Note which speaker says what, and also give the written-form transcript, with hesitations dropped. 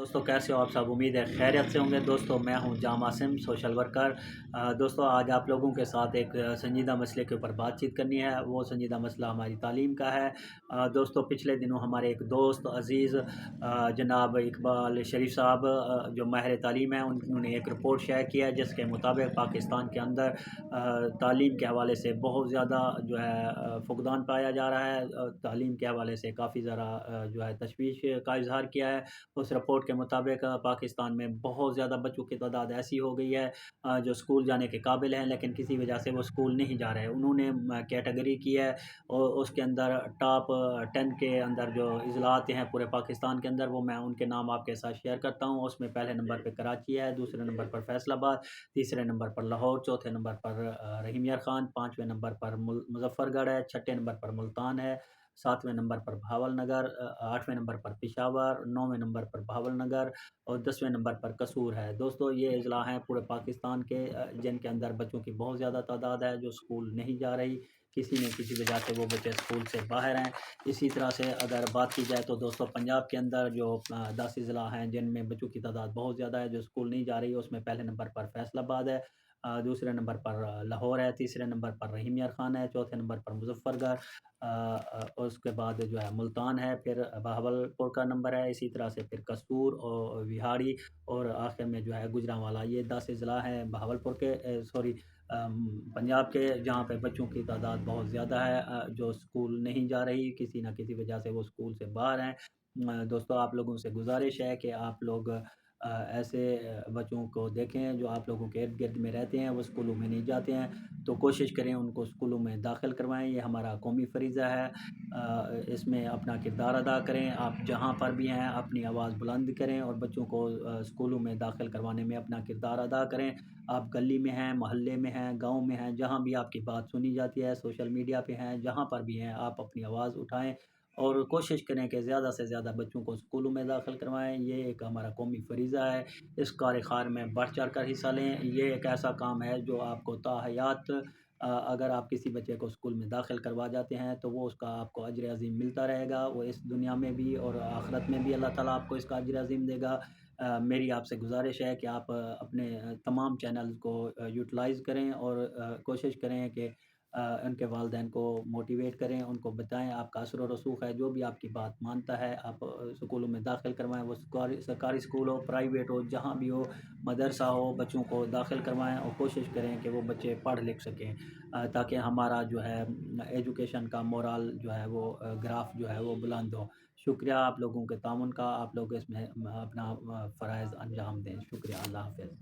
Speaker 1: दोस्तों कैसे हो आप सब। उम्मीद है खैरियत से होंगे। दोस्तों मैं हूं जाम आसिम, सोशल वर्कर। दोस्तों आज आप लोगों के साथ एक संजीदा मसले के ऊपर बातचीत करनी है। वो संजीदा मसला हमारी तालीम का है। दोस्तों पिछले दिनों हमारे एक दोस्त अज़ीज़ जनाब इकबाल शरीफ साहब जो माहिर तालीम है, उन्होंने एक रिपोर्ट शेयर किया है जिसके मुताबिक पाकिस्तान के अंदर तालीम के हवाले से बहुत ज़्यादा जो है फुकदान पाया जा रहा है। तालीम के हवाले से काफ़ी ज़रा जो है तशवीश का इजहार किया है। उस रिपोर्ट के मुताबिक पाकिस्तान में बहुत ज़्यादा बच्चों की तादाद ऐसी हो गई है जो स्कूल जाने के काबिल हैं लेकिन किसी वजह से वो स्कूल नहीं जा रहे। उन्होंने कैटेगरी की है और उसके अंदर टॉप 10 के अंदर जो अजला आते हैं पूरे पाकिस्तान के अंदर, वो मैं उनके नाम आपके साथ शेयर करता हूँ। उसमें पहले नंबर पर कराची है, दूसरे नंबर पर फैसलाबाद, तीसरे नंबर पर लाहौर, चौथे नंबर पर रहीम यार खान, पाँचवें नंबर पर मुजफ्फरगढ़ है, छठे नंबर पर मुल्तान है, सातवें नंबर पर भावलनगर, आठवें नंबर पर पिशावर, नौवें नंबर पर भावलनगर और 10वें नंबर पर कसूर है। दोस्तों ये अजला हैं पूरे पाकिस्तान के जिनके अंदर बच्चों की बहुत ज़्यादा तादाद है जो स्कूल नहीं जा रही। किसी न किसी वजह से वो बच्चे स्कूल से बाहर हैं। इसी तरह से अगर बात की जाए तो दोस्तों पंजाब के अंदर जो 10 अजला हैं जिनमें बच्चों की तादाद बहुत ज़्यादा है जो स्कूल नहीं जा रही, उसमें पहले नंबर पर फैसलाबाद है, दूसरे नंबर पर लाहौर है, तीसरे नंबर पर रहीम यार खान है, चौथे नंबर पर मुजफ्फरगढ़, और उसके बाद जो है मुल्तान है, फिर बहावलपुर का नंबर है, इसी तरह से फिर कसूर और विहाड़ी और आखिर में जो है गुजरांवाला। ये 10 अजला हैं बहावलपुर के सॉरी पंजाब के, जहाँ पे बच्चों की तादाद बहुत ज़्यादा है जो स्कूल नहीं जा रही, किसी न किसी वजह से वो स्कूल से बाहर हैं। दोस्तों आप लोगों से गुजारिश है कि आप लोग ऐसे बच्चों को देखें जो आप लोगों के इर्द गिर्द में रहते हैं, वो स्कूलों में नहीं जाते हैं, तो कोशिश करें उनको स्कूलों में दाखिल करवाएं। ये हमारा कौमी फ़रीज़ा है। इसमें अपना किरदार अदा करें। आप जहाँ पर भी हैं अपनी आवाज़ बुलंद करें और बच्चों को स्कूलों में दाखिल करवाने में अपना किरदार अदा करें। आप गली में हैं, मोहल्ले में हैं, गांव में हैं, जहाँ भी आपकी बात सुनी जाती है, सोशल मीडिया पे हैं, जहाँ पर भी हैं, आप अपनी आवाज़ उठाएं और कोशिश करें कि ज़्यादा से ज़्यादा बच्चों को स्कूलों में दाखिल करवाएं। ये एक हमारा कौमी फ़रीज़ा है। इस कार में बढ़ चढ़ कर हिस्सा लें। ये एक ऐसा काम है जो आपको ताहयात अगर आप किसी बच्चे को स्कूल में दाखिल करवा जाते हैं तो वो उसका आपको अजर अज़ीम मिलता रहेगा। वो इस दुनिया में भी और आखिरत में भी अल्लाह ताला आपको इसका अजर अज़ीम देगा। मेरी आपसे गुजारिश है कि आप अपने तमाम चैनल को यूटिलाइज़ करें और कोशिश करें कि उनके वालिदैन को मोटिवेट करें, उनको बताएं आपका असर और रसूख है, जो भी आपकी बात मानता है आप स्कूलों में दाखिल करवाएं। वो सरकारी स्कूल हो, प्राइवेट हो, जहाँ भी हो, मदरसा हो, बच्चों को दाखिल करवाएं और कोशिश करें कि वो बच्चे पढ़ लिख सकें, ताकि हमारा जो है एजुकेशन का मोरल जो है वो ग्राफ जो है वो बुलंद हो। शुक्रिया आप लोगों के तामुन का। आप लोग इसमें अपना फ़राइज़ अंजाम दें। शुक्रिया। अल्लाह हाफ़िज़।